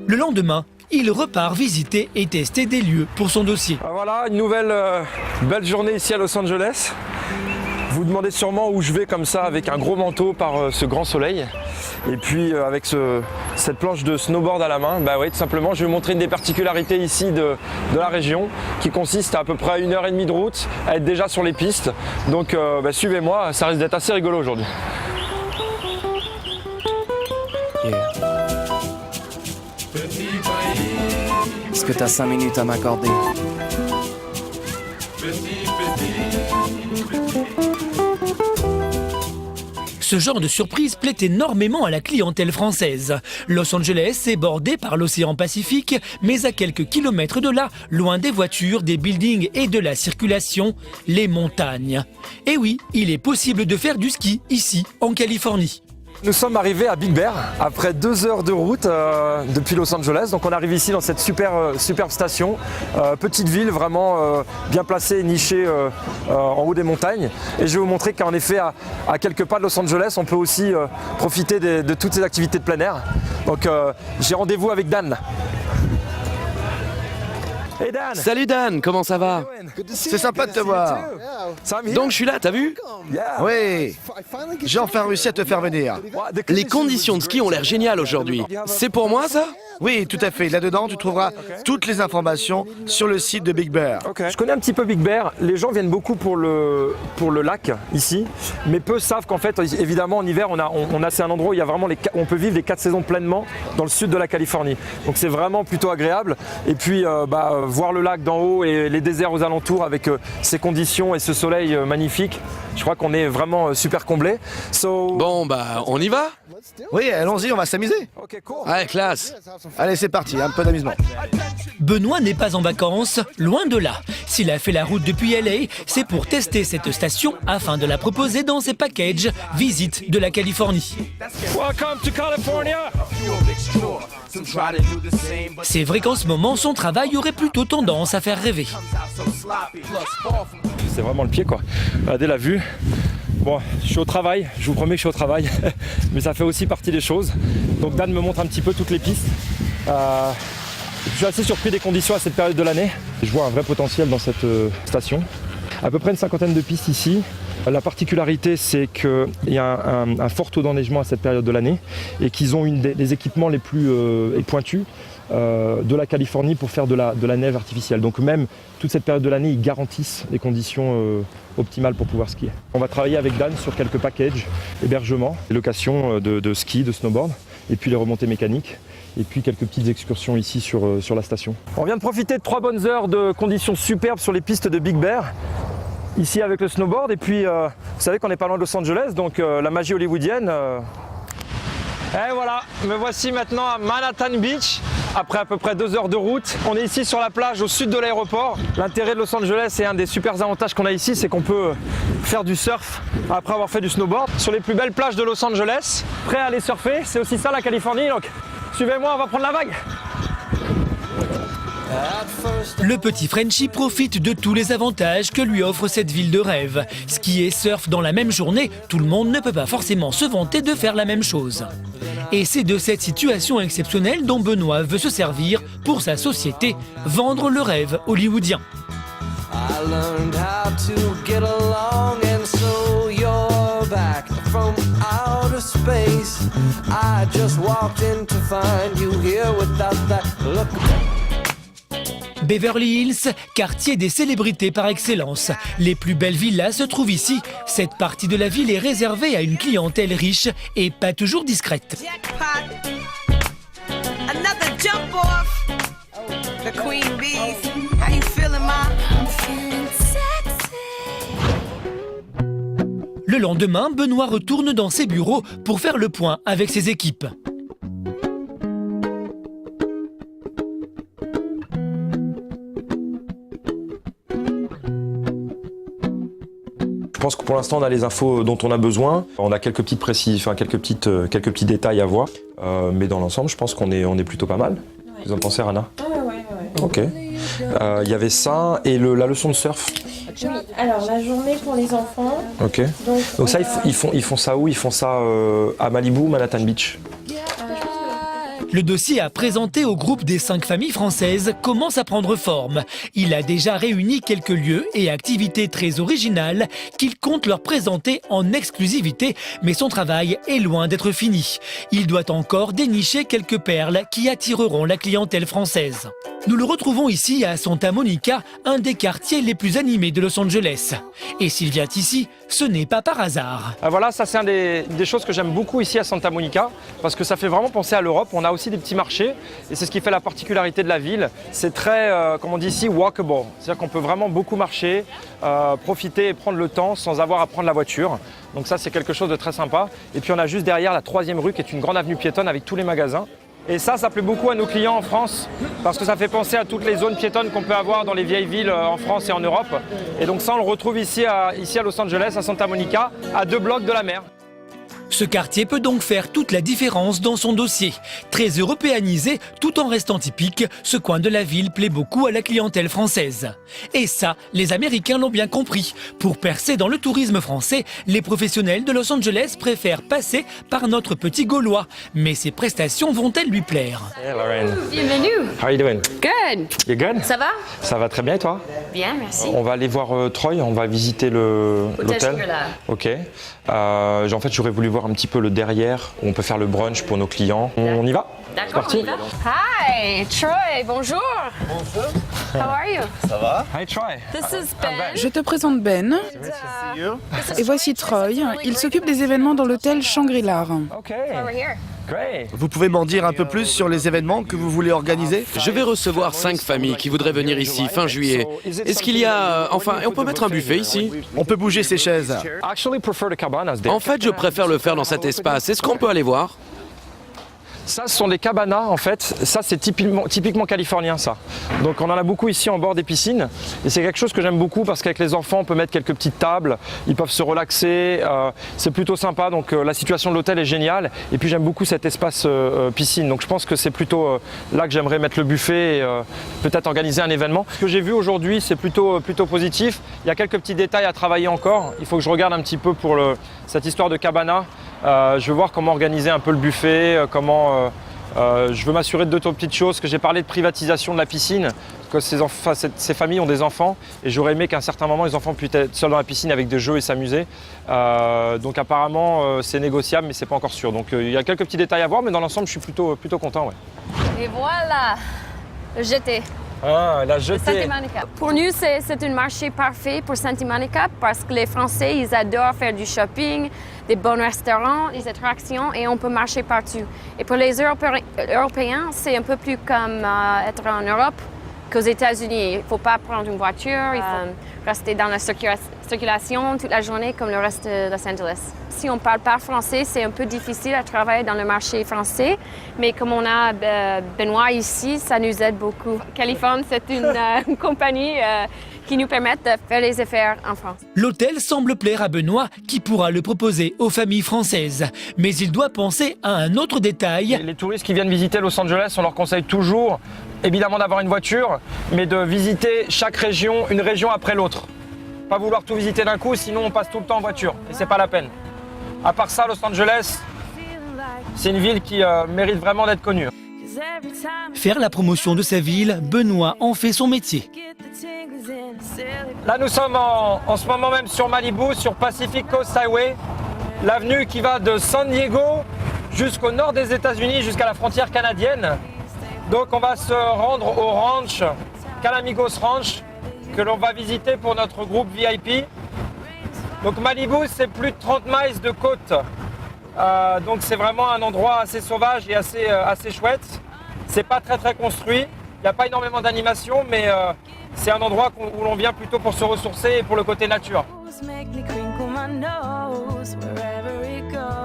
Le lendemain, il repart visiter et tester des lieux pour son dossier. Voilà, une nouvelle belle journée ici à Los Angeles. Vous vous demandez sûrement où je vais comme ça avec un gros manteau par ce grand soleil. Et puis avec cette planche de snowboard à la main, bah oui, tout simplement, je vais vous montrer une des particularités ici de la région qui consiste à peu près à 1h30 de route, à être déjà sur les pistes. Donc suivez-moi, ça risque d'être assez rigolo aujourd'hui. Yeah. Est-ce que tu as 5 minutes à m'accorder? Ce genre de surprise plaît énormément à la clientèle française. Los Angeles est bordé par l'océan Pacifique, mais à quelques kilomètres de là, loin des voitures, des buildings et de la circulation, les montagnes. Et oui, il est possible de faire du ski ici, en Californie. Nous sommes arrivés à Big Bear après 2 heures de route depuis Los Angeles. Donc on arrive ici dans cette superbe station, petite ville vraiment bien placée, nichée en haut des montagnes. Et je vais vous montrer qu'en effet à quelques pas de Los Angeles, on peut aussi profiter de toutes ces activités de plein air. Donc j'ai rendez-vous avec Dan. Hey Dan. Salut Dan, comment ça va? C'est sympa de te voir. Donc je suis là, t'as vu? Oui, j'ai enfin réussi à te faire venir. Les conditions de ski ont l'air géniales aujourd'hui. C'est pour moi ça? Oui, tout à fait. Là-dedans, tu trouveras toutes les informations sur le site de Big Bear. Je connais un petit peu Big Bear. Les gens viennent beaucoup pour le lac ici, mais peu savent qu'en fait, évidemment, en hiver, c'est un endroit où il y a vraiment on peut vivre les 4 saisons pleinement dans le sud de la Californie. Donc c'est vraiment plutôt agréable. Et puis voir le lac d'en haut et les déserts aux alentours avec ces conditions et ce soleil magnifique, je crois qu'on est vraiment super comblé. Bon on y va? Oui, allons-y, on va s'amuser. Ouais, classe. Allez, c'est parti, un peu d'amusement. Benoît n'est pas en vacances, loin de là. S'il a fait la route depuis LA, c'est pour tester cette station afin de la proposer dans ses packages visite de la Californie. Welcome to California. C'est vrai qu'en ce moment, son travail aurait plutôt tendance à faire rêver. C'est vraiment le pied quoi. Regardez la vue. Bon, je suis au travail, je vous promets que je suis au travail, mais ça fait aussi partie des choses. Donc Dan me montre un petit peu toutes les pistes. Je suis assez surpris des conditions à cette période de l'année. Je vois un vrai potentiel dans cette station. À peu près une 50aine de pistes ici. La particularité, c'est qu'il y a un fort taux d'enneigement à cette période de l'année et qu'ils ont des équipements les plus pointus de la Californie pour faire de la neige artificielle. Donc même toute cette période de l'année, ils garantissent des conditions optimales pour pouvoir skier. On va travailler avec Dan sur quelques packages, hébergement, location de ski, de snowboard, et puis les remontées mécaniques, et puis quelques petites excursions ici sur la station. On vient de profiter de 3 bonnes heures de conditions superbes sur les pistes de Big Bear, ici avec le snowboard, et puis vous savez qu'on n'est pas loin de Los Angeles, donc la magie hollywoodienne. Et voilà, me voici maintenant à Manhattan Beach. Après à peu près 2 heures de route, on est ici sur la plage au sud de l'aéroport. L'intérêt de Los Angeles et un des super avantages qu'on a ici, c'est qu'on peut faire du surf après avoir fait du snowboard sur les plus belles plages de Los Angeles. Prêt à aller surfer, c'est aussi ça la Californie, donc suivez-moi, on va prendre la vague. Le petit Frenchie profite de tous les avantages que lui offre cette ville de rêve. Ski et surf dans la même journée, tout le monde ne peut pas forcément se vanter de faire la même chose. Et c'est de cette situation exceptionnelle dont Benoît veut se servir pour sa société, vendre le rêve hollywoodien. Beverly Hills, quartier des célébrités par excellence. Les plus belles villas se trouvent ici. Cette partie de la ville est réservée à une clientèle riche et pas toujours discrète. Le lendemain, Benoît retourne dans ses bureaux pour faire le point avec ses équipes. Je pense que pour l'instant on a les infos dont on a besoin. On a quelques petites quelques petits détails à voir. Mais dans l'ensemble, je pense qu'on est plutôt pas mal. Ouais. Vous en pensez, Rana? Ouais. Ok. Il y avait ça et la leçon de surf. Oui, alors la journée pour les enfants. Ok. Donc ça, ils font ça où? Ils font ça à Malibu, Manhattan Beach. Le dossier à présenter au groupe des 5 familles françaises commence à prendre forme. Il a déjà réuni quelques lieux et activités très originales qu'il compte leur présenter en exclusivité, mais son travail est loin d'être fini. Il doit encore dénicher quelques perles qui attireront la clientèle française. Nous le retrouvons ici à Santa Monica, un des quartiers les plus animés de Los Angeles. Et s'il vient ici, ce n'est pas par hasard. Voilà, ça c'est des choses que j'aime beaucoup ici à Santa Monica, parce que ça fait vraiment penser à l'Europe. On a aussi des petits marchés, et c'est ce qui fait la particularité de la ville. C'est très, comme on dit ici, walkable. C'est-à-dire qu'on peut vraiment beaucoup marcher, profiter et prendre le temps sans avoir à prendre la voiture. Donc ça c'est quelque chose de très sympa. Et puis on a juste derrière la 3e rue qui est une grande avenue piétonne avec tous les magasins. Et ça plaît beaucoup à nos clients en France parce que ça fait penser à toutes les zones piétonnes qu'on peut avoir dans les vieilles villes en France et en Europe. Et donc ça, on le retrouve ici à Los Angeles, à Santa Monica, à 2 blocs de la mer. Ce quartier peut donc faire toute la différence dans son dossier. Très européanisé, tout en restant typique, ce coin de la ville plaît beaucoup à la clientèle française. Et ça, les Américains l'ont bien compris. Pour percer dans le tourisme français, les professionnels de Los Angeles préfèrent passer par notre petit Gaulois. Mais ses prestations vont-elles lui plaire? Hey Lauren. Bienvenue. How are you doing? Good. You good? Ça va? Ça va très bien et toi? Bien, merci. On va aller voir Troy, on va visiter l'hôtel. Shangri-La. Ok. En fait, j'aurais voulu voir un petit peu le derrière, où on peut faire le brunch pour nos clients. On y va? D'accord, parti. on y va. Hi, Troy, bonjour. Bonjour. How are you? Hi Troy. This is Ben. Je te présente Ben. Et voici Troy. Il s'occupe des événements dans l'hôtel Shangri-La. Ok. Over here. Great. Vous pouvez m'en dire un peu plus sur les événements que vous voulez organiser? Je vais recevoir 5 familles qui voudraient venir ici fin juillet. Est-ce qu'il y a... Enfin, on peut mettre un buffet ici? On peut bouger ces chaises. En fait, je préfère le faire dans cet espace. Est-ce qu'on peut aller voir? Ça, ce sont des cabanas en fait. Ça, c'est typiquement californien, ça. Donc, on en a beaucoup ici en bord des piscines. Et c'est quelque chose que j'aime beaucoup parce qu'avec les enfants, on peut mettre quelques petites tables. Ils peuvent se relaxer. C'est plutôt sympa. Donc, la situation de l'hôtel est géniale. Et puis, j'aime beaucoup cet espace piscine. Donc, je pense que c'est plutôt là que j'aimerais mettre le buffet et peut-être organiser un événement. Ce que j'ai vu aujourd'hui, c'est plutôt positif. Il y a quelques petits détails à travailler encore. Il faut que je regarde un petit peu pour cette histoire de cabana. Je veux voir comment organiser un peu le buffet, je veux m'assurer de 2 petites choses, que j'ai parlé de privatisation de la piscine, que ces familles ont des enfants et j'aurais aimé qu'à un certain moment les enfants puissent être seuls dans la piscine avec des jeux et s'amuser. Donc apparemment c'est négociable mais c'est pas encore sûr. Donc il y a quelques petits détails à voir mais dans l'ensemble je suis plutôt content. Ouais. Et voilà, le jeté. Ah, la jetée. Santa Monica. Pour nous, c'est un marché parfait pour Santa Monica parce que les Français, ils adorent faire du shopping, des bons restaurants, des attractions et on peut marcher partout. Et pour les Européens, c'est un peu plus comme être en Europe qu'aux États-Unis. Il ne faut pas prendre une voiture, il faut rester dans la circulation toute la journée comme le reste de Los Angeles. Si on ne parle pas français, c'est un peu difficile à travailler dans le marché français, mais comme on a Benoît ici, ça nous aide beaucoup. Californie, c'est une compagnie qui nous permet de faire les affaires en France. L'hôtel semble plaire à Benoît qui pourra le proposer aux familles françaises. Mais il doit penser à un autre détail. Les touristes qui viennent visiter Los Angeles, on leur conseille toujours évidemment d'avoir une voiture, mais de visiter chaque région, une région après l'autre. Pas vouloir tout visiter d'un coup, sinon on passe tout le temps en voiture et c'est pas la peine. À part ça, Los Angeles, c'est une ville qui mérite vraiment d'être connue. Faire la promotion de sa ville, Benoît en fait son métier. Là, nous sommes en ce moment même sur Malibu, sur Pacific Coast Highway, l'avenue qui va de San Diego jusqu'au nord des États-Unis, jusqu'à la frontière canadienne. Donc, on va se rendre au ranch, Calamigos Ranch, que l'on va visiter pour notre groupe VIP. Donc, Malibu, c'est plus de 30 miles de côte. Donc, c'est vraiment un endroit assez sauvage et assez chouette. C'est pas très construit. Il n'y a pas énormément d'animation, mais c'est un endroit où l'on vient plutôt pour se ressourcer et pour le côté nature. Make me crinkle my nose wherever it goes.